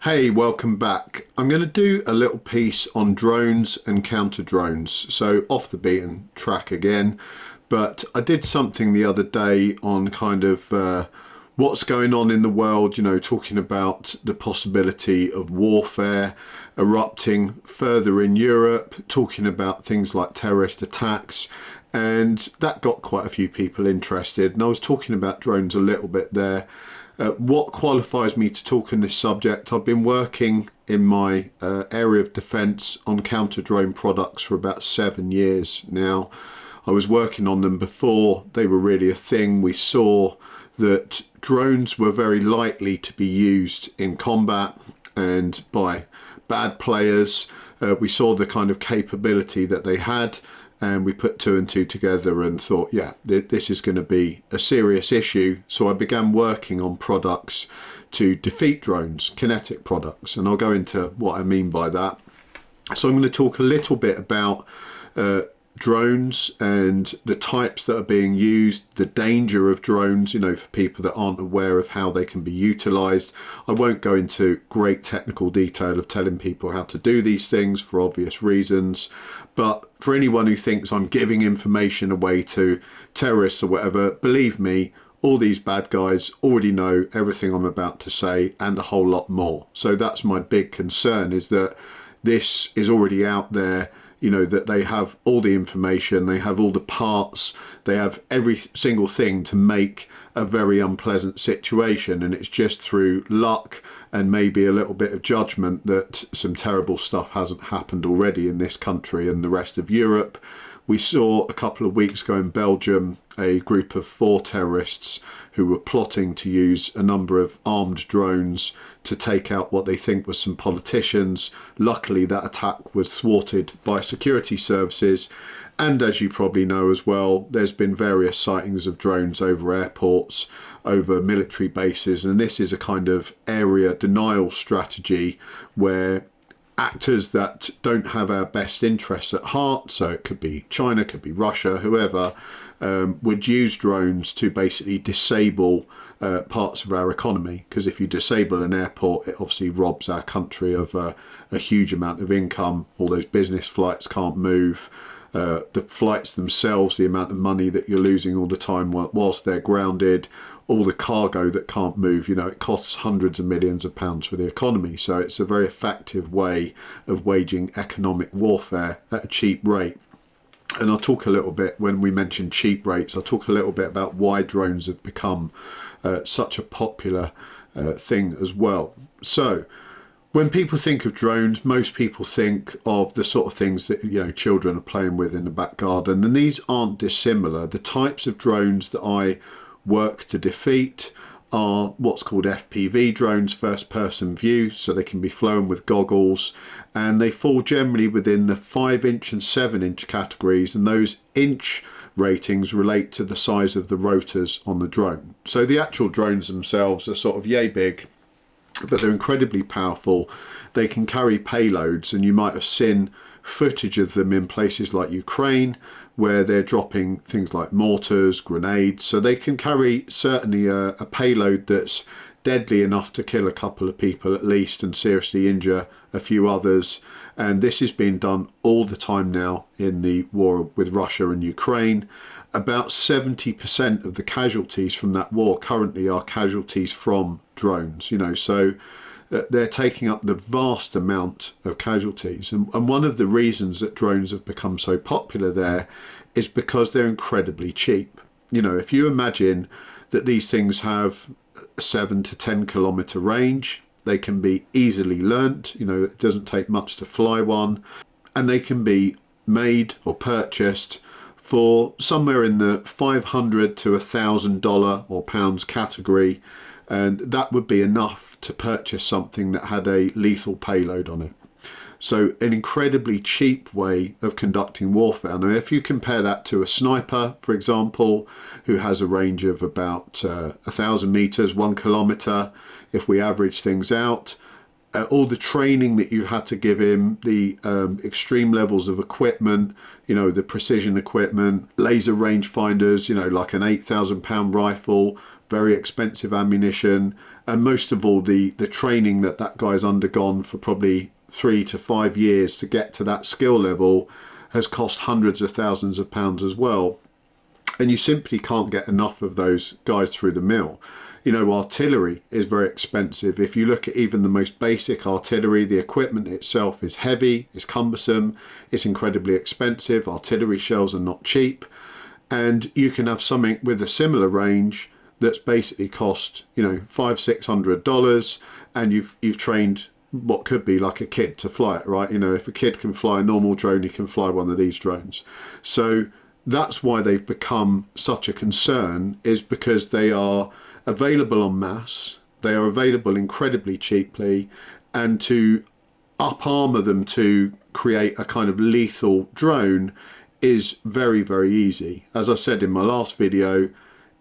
Hey, welcome back. I'm going to do a little piece on drones and counter drones. So off the beaten track again, but I did something the other day on kind of what's going on in the world, talking about the possibility of warfare erupting further in Europe, talking about things like terrorist attacks. And that got quite a few people interested. And I was talking about drones a little bit there. What qualifies me to talk on this subject? I've been working in my area of defence on counter drone products for about 7 years now. I was working on them before they were really a thing. We saw that drones were very likely to be used in combat and by bad players. We saw the kind of capability that they had. And we put two and two together and thought, yeah, this is going to be a serious issue. So I began working on products to defeat drones, Kinetic products. And I'll go into what I mean by that. So I'm going to talk a little bit about drones and the types that are being used, the danger of drones, for people that aren't aware of how they can be utilized. I won't go into great technical detail of telling people how to do these things for obvious reasons, but for anyone who thinks I'm giving information away to terrorists or whatever, believe me, all these bad guys already know everything I'm about to say and a whole lot more. So that's my big concern, is that this is already out there. That they have all the information, they have all the parts, they have every single thing to make a very unpleasant situation, and it's just through luck and maybe a little bit of judgment that some terrible stuff hasn't happened already in this country and the rest of Europe. We saw a couple of weeks ago in Belgium a group of 4 terrorists who were plotting to use a number of armed drones to take out what they think was some politicians. Luckily, that attack was thwarted by security services. And as you probably know as well, there's been various sightings of drones over airports, over military bases. And this is a kind of area denial strategy where actors that don't have our best interests at heart, so it could be China, could be Russia, whoever, would use drones to basically disable parts of our economy. Because if you disable an airport, it obviously robs our country of a huge amount of income. All those business flights can't move. The flights themselves, the amount of money that you're losing all the time whilst they're grounded, all the cargo that can't move, it costs hundreds of millions of pounds for the economy. So it's a very effective way of waging economic warfare at a cheap rate. And I'll talk a little bit, when we mention cheap rates, I'll talk a little bit about why drones have become such a popular thing as well. So when people think of drones, most people think of the sort of things that children are playing with in the back garden, and these aren't dissimilar. The types of drones that I work to defeat are what's called FPV drones, first person view, so they can be flown with goggles, and they fall generally within the 5-inch and 7-inch categories, and those inch ratings relate to the size of the rotors on the drone. So the actual drones themselves are sort of yay big, but they're incredibly powerful. They can carry payloads, and you might have seen footage of them in places like Ukraine, where they're dropping things like mortars, grenades. So they can carry certainly a payload that's deadly enough to kill a couple of people at least and seriously injure a few others. And this is being done all the time now in the war with Russia and Ukraine. About 70% of the casualties from that war currently are casualties from drones, so they're taking up the vast amount of casualties. And one of the reasons that drones have become so popular there is because they're incredibly cheap. If you imagine that these things have a 7 to 10 kilometer range, they can be easily learnt, it doesn't take much to fly one, and they can be made or purchased for somewhere in the $500 to $1,000 or pounds category, and that would be enough to purchase something that had a lethal payload on it. So an incredibly cheap way of conducting warfare. Now, if you compare that to a sniper, for example, who has a range of about 1,000 meters, 1 kilometer, if we average things out, all the training that you had to give him, the extreme levels of equipment, the precision equipment, laser range finders, like an £8,000 rifle, very expensive ammunition, and most of all the training that guy's undergone for probably 3 to 5 years to get to that skill level has cost hundreds of thousands of pounds as well. And you simply can't get enough of those guys through the mill. You know, artillery is very expensive. If you look at even the most basic artillery, the equipment itself is heavy, it's cumbersome, it's incredibly expensive. Artillery shells are not cheap. And you can have something with a similar range that's basically cost, you know, $500–600, and you've trained what could be like a kid to fly it, right? You know, if a kid can fly a normal drone, he can fly one of these drones. So that's why they've become such a concern, is because they are available en masse, they are available incredibly cheaply, and to up armor them to create a kind of lethal drone is very, very easy. As I said in my last video,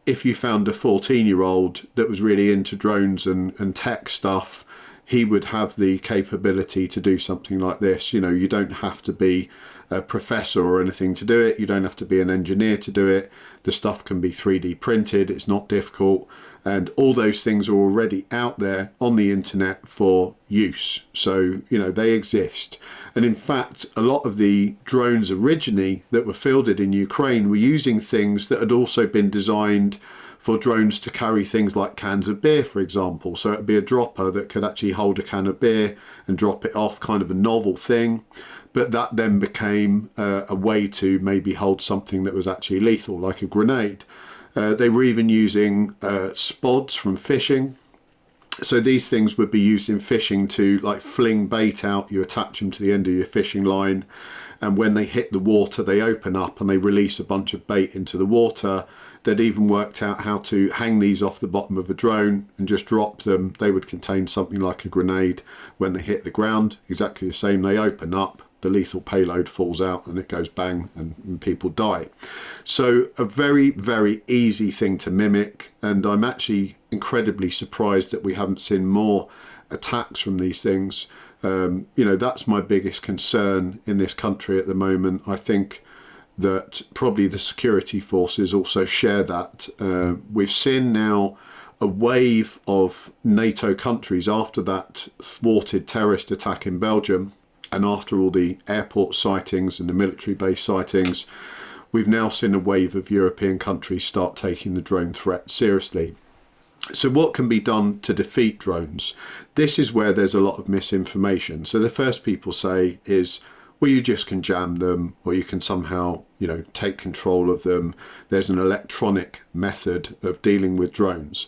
if you found a 14-year-old that was really into drones and tech stuff, he would have the capability to do something like this. You know, you don't have to be a professor or anything to do it. You don't have to be an engineer to do it. The stuff can be 3D printed. It's not difficult. And all those things are already out there on the internet for use. So, you know, they exist. And in fact, a lot of the drones originally that were fielded in Ukraine were using things that had also been designed for drones to carry things like cans of beer, for example. So it'd be a dropper that could actually hold a can of beer and drop it off, kind of a novel thing. But that then became a way to maybe hold something that was actually lethal, like a grenade. They were even using spods from fishing. So these things would be used in fishing to like fling bait out. You attach them to the end of your fishing line, and when they hit the water, they open up and they release a bunch of bait into the water. They'd even worked out how to hang these off the bottom of a drone and just drop them. They would contain something like a grenade. When they hit the ground, exactly the same. They open up, the lethal payload falls out, and it goes bang, and people die. So a very, very easy thing to mimic, and I'm actually incredibly surprised that we haven't seen more attacks from these things. You know, that's my biggest concern in this country at the moment. I think that probably the security forces also share that. We've seen now a wave of NATO countries after that thwarted terrorist attack in Belgium, and after all the airport sightings and the military base sightings, we've now seen a wave of European countries start taking the drone threat seriously. So what can be done to defeat drones? This is where there's a lot of misinformation. So the first people say is, well, you just can jam them, or you can somehow, you know, take control of them. There's an electronic method of dealing with drones.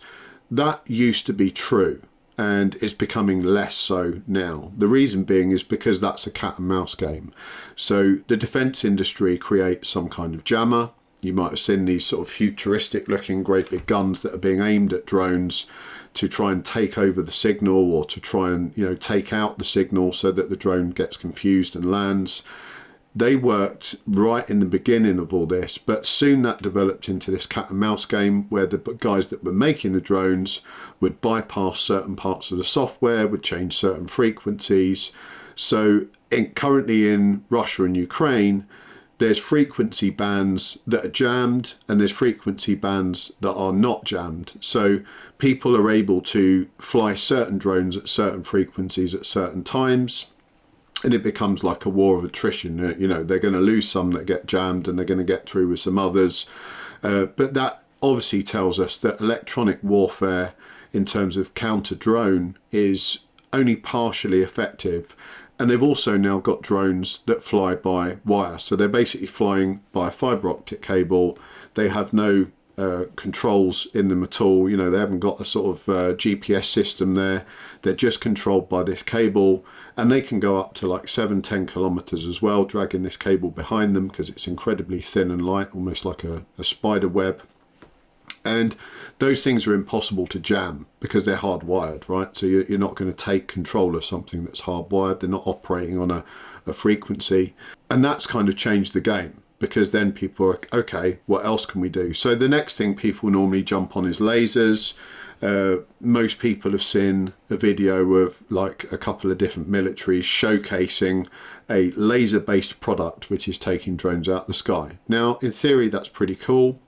That used to be true, and it's becoming less so now. The reason being is because that's a cat and mouse game. So the defense industry creates some kind of jammer. You might have seen these sort of futuristic looking great big guns that are being aimed at drones to try and take over the signal, or to try and, you know, take out the signal so that the drone gets confused and lands. They worked right in the beginning of all this, but soon that developed into this cat and mouse game where the guys that were making the drones would bypass certain parts of the software, would change certain frequencies. So currently in Russia and Ukraine, there's frequency bands that are jammed, and there's frequency bands that are not jammed. So people are able to fly certain drones at certain frequencies at certain times, and it becomes like a war of attrition. You know, they're going to lose some that get jammed, and they're going to get through with some others. But that obviously tells us that electronic warfare in terms of counter-drone is only partially effective. And they've also now got drones that fly by wire. So they're basically flying by a fibre optic cable. They have no controls in them at all. You know, they haven't got a sort of GPS system there. They're just controlled by this cable, and they can go up to like 7–10 kilometers as well, dragging this cable behind them because it's incredibly thin and light, almost like a spider web. And those things are impossible to jam because they're hardwired, right? So you're not going to take control of something that's hardwired. They're not operating on a frequency. And that's kind of changed the game, because then people are, okay, what else can we do? So the next thing people normally jump on is lasers. Most people have seen a video of like a couple of different militaries showcasing a laser-based product which is taking drones out of the sky. Now, in theory, that's pretty cool.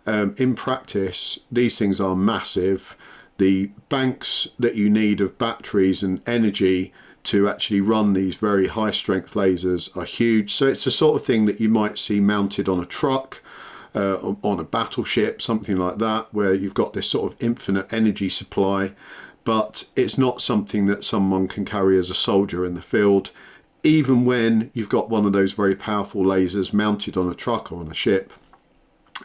In practice, these things are massive. The banks that you need of batteries and energy to actually run these very high strength lasers are huge. So it's the sort of thing that you might see mounted on a truck, on a battleship, something like that, where you've got this sort of infinite energy supply, but it's not something that someone can carry as a soldier in the field. Even when you've got one of those very powerful lasers mounted on a truck or on a ship,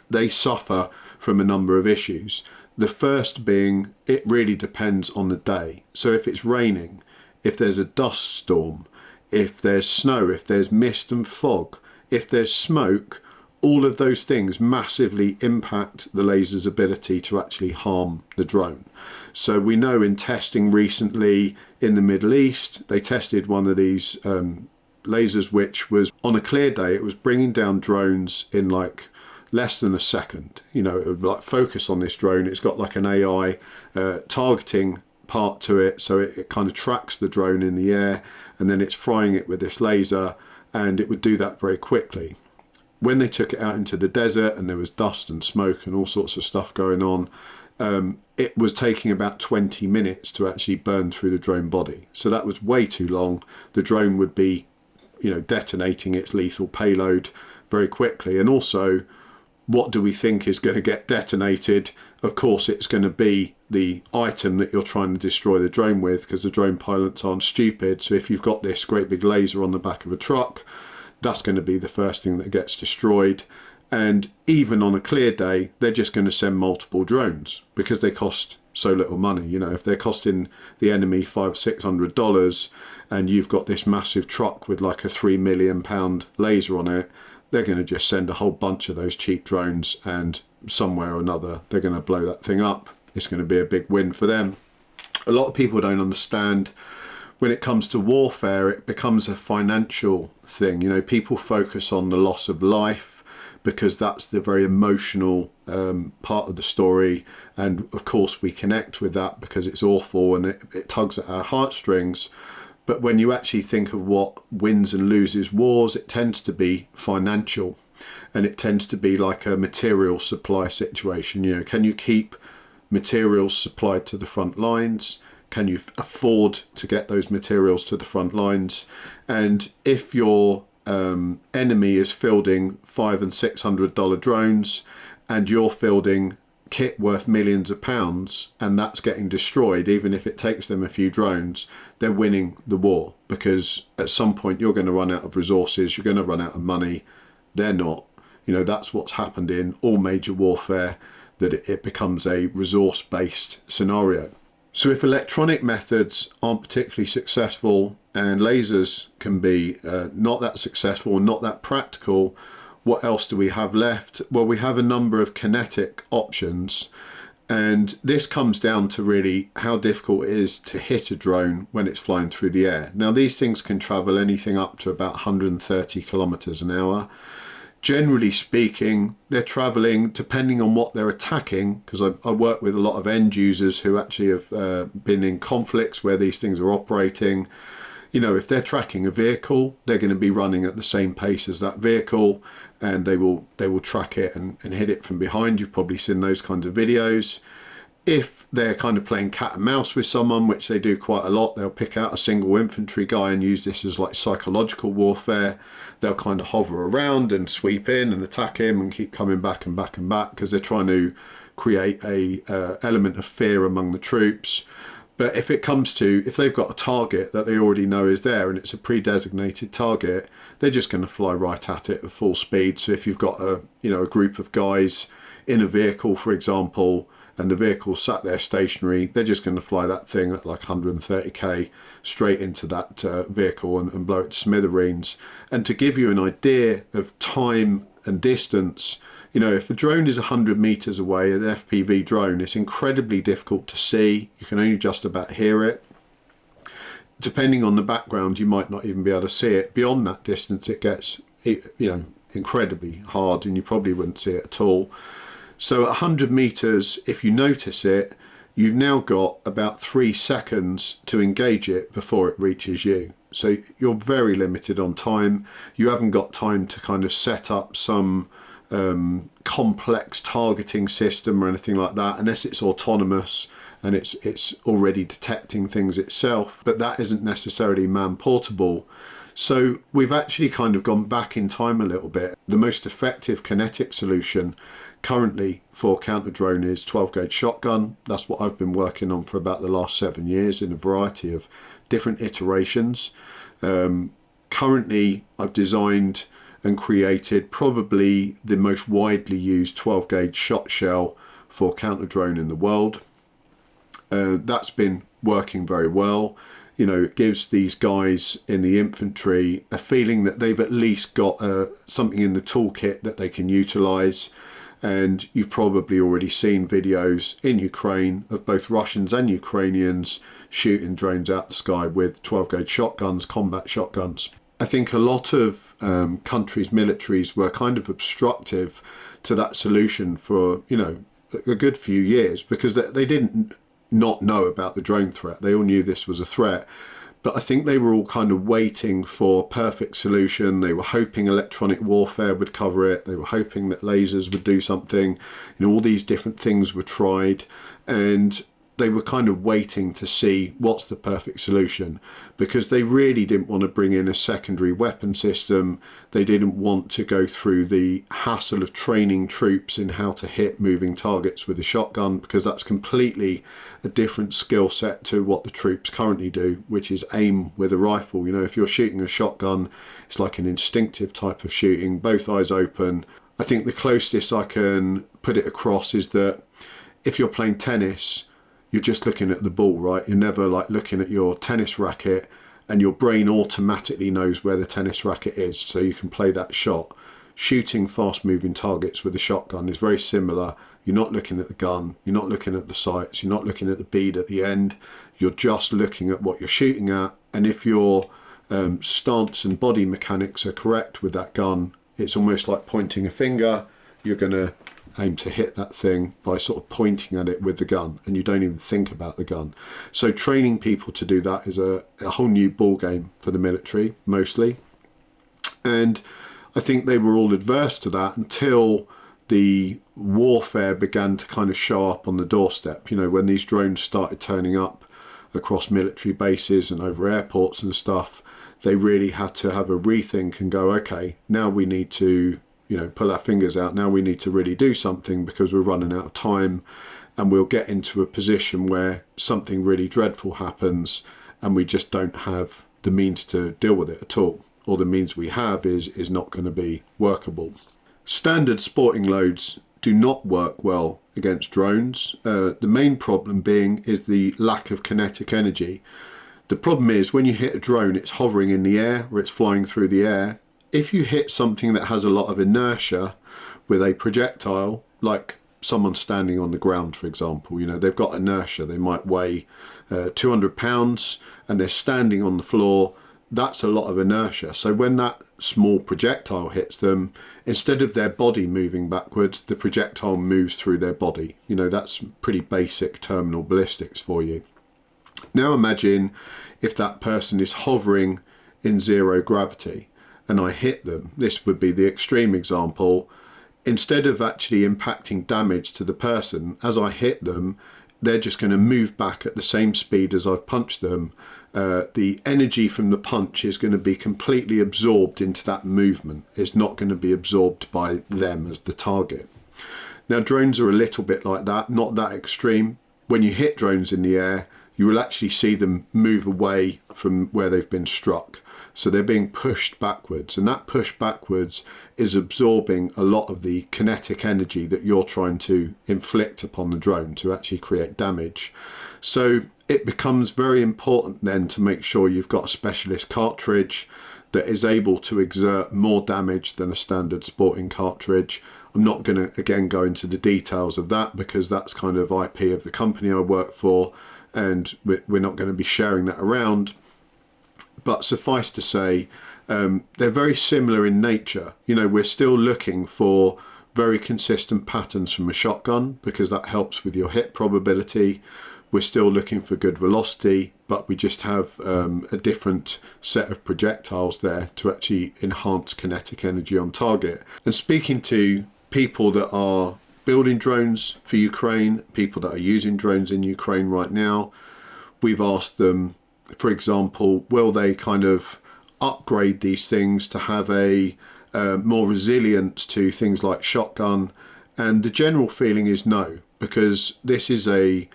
they suffer from a number of issues. The first being, it really depends on the day. So if it's raining, if there's a dust storm, if there's snow, if there's mist and fog, if there's smoke, all of those things massively impact the laser's ability to actually harm the drone. So we know in testing recently in the Middle East, they tested one of these lasers, which was on a clear day, it was bringing down drones in like less than a second. You know, it would like focus on this drone. It's got like an AI targeting part to it, so it kind of tracks the drone in the air, and then it's frying it with this laser, and it would do that very quickly. When they took it out into the desert and there was dust and smoke and all sorts of stuff going on, it was taking about 20 minutes to actually burn through the drone body. So that was way too long. The drone would be, you know, detonating its lethal payload very quickly. And also, what do we think is going to get detonated? Of course, it's going to be the item that you're trying to destroy the drone with, because the drone pilots aren't stupid. So if you've got this great big laser on the back of a truck, that's going to be the first thing that gets destroyed. And even on a clear day, they're just going to send multiple drones because they cost so little money. You know, if they're costing the enemy $500-600 and you've got this massive truck with like a £3 million laser on it, they're going to just send a whole bunch of those cheap drones, and somewhere or another they're going to blow that thing up. It's going to be a big win for them. A lot of people don't understand, when it comes to warfare, it becomes a financial thing. You know, people focus on the loss of life because that's the very emotional part of the story, and of course we connect with that because it's awful and it tugs at our heartstrings. But when you actually think of what wins and loses wars, it tends to be financial, and it tends to be like a material supply situation. You know, can you keep materials supplied to the front lines? Can you afford to get those materials to the front lines? And if your enemy is fielding $500 and $600 drones, and you're fielding kit worth millions of pounds, and that's getting destroyed, even if it takes them a few drones, they're winning the war, because at some point you're going to run out of resources, you're going to run out of money. They're not. You know, that's what's happened in all major warfare, that it becomes a resource-based scenario. So if electronic methods aren't particularly successful and lasers can be not that successful and not that practical, what else do we have left? Well, we have a number of kinetic options, and this comes down to really how difficult it is to hit a drone when it's flying through the air. Now, these things can travel anything up to about 130 kilometers an hour. Generally speaking, they're traveling, depending on what they're attacking, because I work with a lot of end users who actually have been in conflicts where these things are operating. You know, if they're tracking a vehicle, they're going to be running at the same pace as that vehicle, and they will track it and hit it from behind. You've probably seen those kinds of videos. If they're kind of playing cat and mouse with someone, which they do quite a lot, they'll pick out a single infantry guy and use this as like psychological warfare. They'll kind of hover around and sweep in and attack him and keep coming back and back and back, because they're trying to create a element of fear among the troops. But if it comes to, if they've got a target that they already know is there and it's a pre-designated target, they're just going to fly right at it at full speed. So if you've got a group of guys in a vehicle, for example, and the vehicle sat there stationary, they're just going to fly that thing at like 130k straight into that vehicle and blow it to smithereens. And to give you an idea of time and distance, you know, if a drone is 100 meters away, an FPV drone, it's incredibly difficult to see. You can only just about hear it. Depending on the background, you might not even be able to see it. Beyond that distance, it gets, incredibly hard, and you probably wouldn't see it at all. So at 100 meters, if you notice it, you've now got about 3 seconds to engage it before it reaches you. So you're very limited on time. You haven't got time to kind of set up some complex targeting system or anything like that, unless it's autonomous and it's already detecting things itself, but that isn't necessarily man portable. So we've actually kind of gone back in time a little bit. The most effective kinetic solution currently for counter drone is 12 gauge shotgun. That's what I've been working on for about the last 7 years in a variety of different iterations. Currently I've designed and created probably the most widely used 12 gauge shot shell for counter drone in the world. That's been working very well. You know, it gives these guys in the infantry a feeling that they've at least got something in the toolkit that they can utilize. And you've probably already seen videos in Ukraine of both Russians and Ukrainians shooting drones out the sky with 12 gauge shotguns, combat shotguns. I think a lot of countries' militaries were kind of obstructive to that solution for, you know, a good few years, because they didn't not know about the drone threat. They all knew this was a threat, but I think they were all kind of waiting for a perfect solution. They were hoping electronic warfare would cover it. They were hoping that lasers would do something. You know, all these different things were tried, and they were kind of waiting to see what's the perfect solution, because they really didn't want to bring in a secondary weapon system. They didn't want to go through the hassle of training troops in how to hit moving targets with a shotgun, because that's completely a different skill set to what the troops currently do, which is aim with a rifle. You know, if you're shooting a shotgun, it's like an instinctive type of shooting, both eyes open. I think the closest I can put it across is that if you're playing tennis, you're just looking at the ball, right? You're never like looking at your tennis racket, and your brain automatically knows where the tennis racket is, so you can play that shot. Shooting fast moving targets with a shotgun is very similar. You're not looking at the gun, you're not looking at the sights, you're not looking at the bead at the end. You're just looking at what you're shooting at, and if your stance and body mechanics are correct with that gun, it's almost like pointing a finger. You're going to aim to hit that thing by sort of pointing at it with the gun, and you don't even think about the gun. So training people to do that is a whole new ball game for the military, mostly. And I think they were all adverse to that until the warfare began to kind of show up on the doorstep. You know, when these drones started turning up across military bases and over airports and stuff, they really had to have a rethink and go, okay, now we need to, you know, pull our fingers out. Now we need to really do something, because we're running out of time, and we'll get into a position where something really dreadful happens and we just don't have the means to deal with it at all, or the means we have is not going to be workable. Standard sporting loads do not work well against drones. The main problem being is the lack of kinetic energy. The problem is when you hit a drone, it's hovering in the air or it's flying through the air. If you hit something that has a lot of inertia with a projectile, like someone standing on the ground, for example, you know, they've got inertia, they might weigh 200 pounds and they're standing on the floor, that's a lot of inertia. So when that small projectile hits them, instead of their body moving backwards, the projectile moves through their body. You know, that's pretty basic terminal ballistics for you. Now imagine if that person is hovering in zero gravity and I hit them. This would be the extreme example. Instead of actually impacting damage to the person, as I hit them, they're just going to move back at the same speed as I've punched them. The energy from the punch is going to be completely absorbed into that movement. It's not going to be absorbed by them as the target. Now drones are a little bit like that, not that extreme. When you hit drones in the air, you will actually see them move away from where they've been struck. So they're being pushed backwards, and that push backwards is absorbing a lot of the kinetic energy that you're trying to inflict upon the drone to actually create damage. So it becomes very important then to make sure you've got a specialist cartridge that is able to exert more damage than a standard sporting cartridge. I'm not going to again go into the details of that, because that's kind of IP of the company I work for, and we're not going to be sharing that around. But suffice to say, they're very similar in nature. You know, we're still looking for very consistent patterns from a shotgun, because that helps with your hit probability. We're still looking for good velocity, but we just have a different set of projectiles there to actually enhance kinetic energy on target. And speaking to people that are building drones for Ukraine, people that are using drones in Ukraine right now, we've asked them, for example, will they kind of upgrade these things to have a more resilience to things like shotgun? And the general feeling is no, because this is a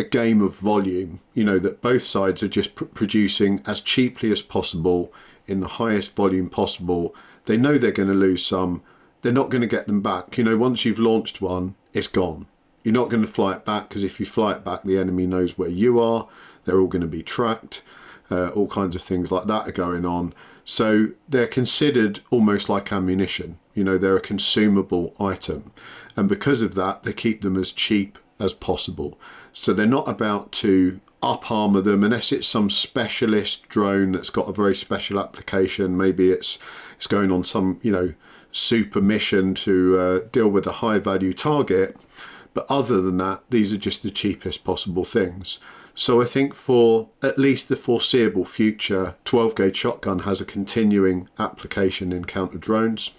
game of volume, you know, that both sides are just producing as cheaply as possible in the highest volume possible. They know they're going to lose some. They're not going to get them back. You know, once you've launched one, it's gone. You're not going to fly it back, because if you fly it back, the enemy knows where you are. They're all going to be tracked. All kinds of things like that are going on. So they're considered almost like ammunition. You know, they're a consumable item. And because of that, they keep them as cheap as possible. So they're not about to up armor them unless it's some specialist drone that's got a very special application. Maybe it's going on some, you know, super mission to deal with a high value target. But other than that, these are just the cheapest possible things. So I think for at least the foreseeable future, 12 gauge shotgun has a continuing application in counter drones.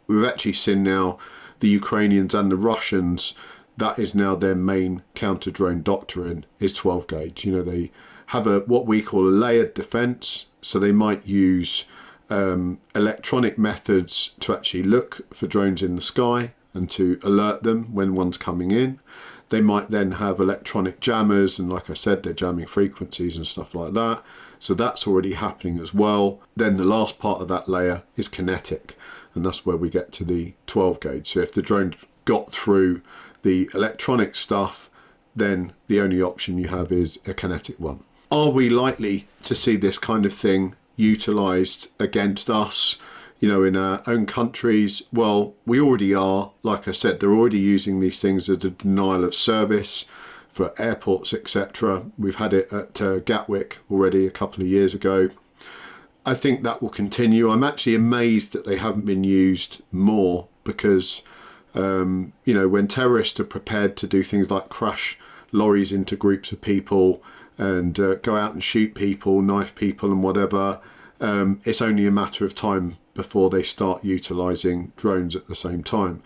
We've actually seen now the Ukrainians and the Russians, that is now their main counter drone doctrine, is 12 gauge. You know, they have what we call a layered defense. So they might use electronic methods to actually look for drones in the sky and to alert them when one's coming in. They might then have electronic jammers, and like I said, they're jamming frequencies and stuff like that. So that's already happening as well. Then the last part of that layer is kinetic, and that's where we get to the 12 gauge. So if the drone got through the electronic stuff, then the only option you have is a kinetic one. Are we likely to see this kind of thing utilised against us, you know, in our own countries? Well, we already are. Like I said, they're already using these things as a denial of service for airports, etc. We've had it at Gatwick already a couple of years ago. I think that will continue. I'm actually amazed that they haven't been used more, because you know, when terrorists are prepared to do things like crash lorries into groups of people and go out and shoot people, knife people and whatever, it's only a matter of time before they start utilising drones at the same time.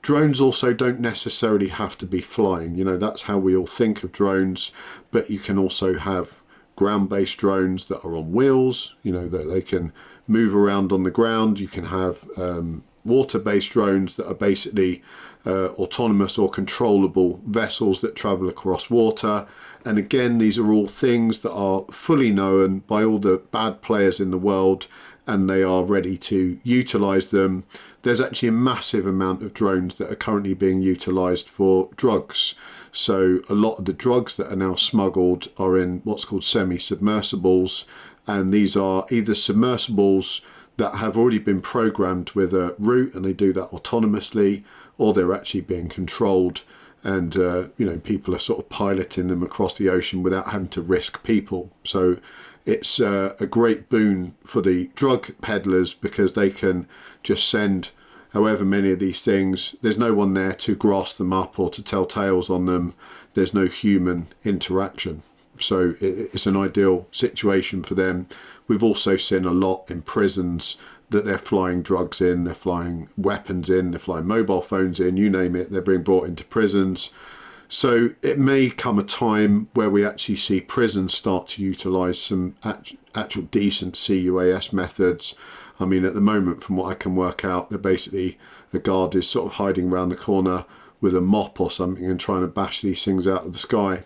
Drones also don't necessarily have to be flying. You know, that's how we all think of drones, but you can also have ground-based drones that are on wheels, you know, that they can move around on the ground. You can have water-based drones that are basically autonomous or controllable vessels that travel across water. And again, these are all things that are fully known by all the bad players in the world, and they are ready to utilize them. There's actually a massive amount of drones that are currently being utilized for drugs. So a lot of the drugs that are now smuggled are in what's called semi-submersibles, and these are either submersibles that have already been programmed with a route and they do that autonomously, or they're actually being controlled, and you know, people are sort of piloting them across the ocean without having to risk people. So it's a great boon for the drug peddlers, because they can just send however many of these things. There's no one there to grasp them up or to tell tales on them. There's no human interaction. So it's an ideal situation for them. We've also seen a lot in prisons that they're flying drugs in, they're flying weapons in, they're flying mobile phones in, you name it, they're being brought into prisons. So it may come a time where we actually see prisons start to utilise some actual decent CUAS methods. I mean, at the moment, from what I can work out, they're basically, a guard is sort of hiding around the corner with a mop or something and trying to bash these things out of the sky.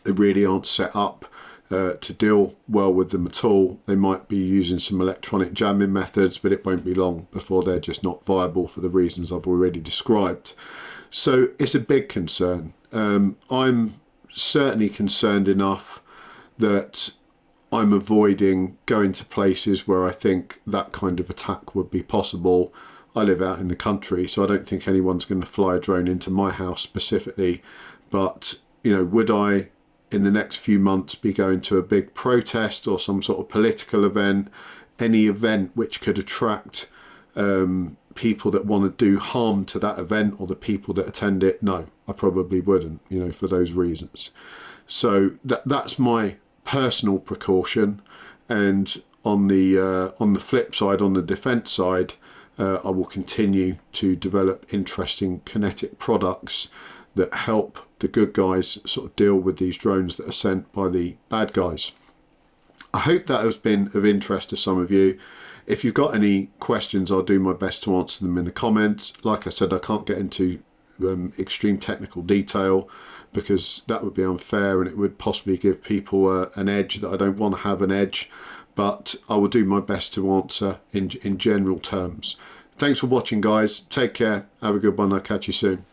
They really aren't set up to deal well with them at all. They might be using some electronic jamming methods, but it won't be long before they're just not viable for the reasons I've already described. So it's a big concern. I'm certainly concerned enough that I'm avoiding going to places where I think that kind of attack would be possible. I live out in the country, so I don't think anyone's going to fly a drone into my house specifically. But, you know, would I, in the next few months, be going to a big protest or some sort of political event, any event which could attract people that want to do harm to that event or the people that attend it? No, I probably wouldn't, you know, for those reasons. So that's my personal precaution. And on the flip side, on the defence side, I will continue to develop interesting kinetic products that help the good guys sort of deal with these drones that are sent by the bad guys. I hope that has been of interest to some of you. If you've got any questions, I'll do my best to answer them in the comments. Like I said, I can't get into extreme technical detail because that would be unfair and it would possibly give people an edge that I don't want to have an edge, but I will do my best to answer in general terms. Thanks for watching, guys. Take care. Have a good one. I'll catch you soon.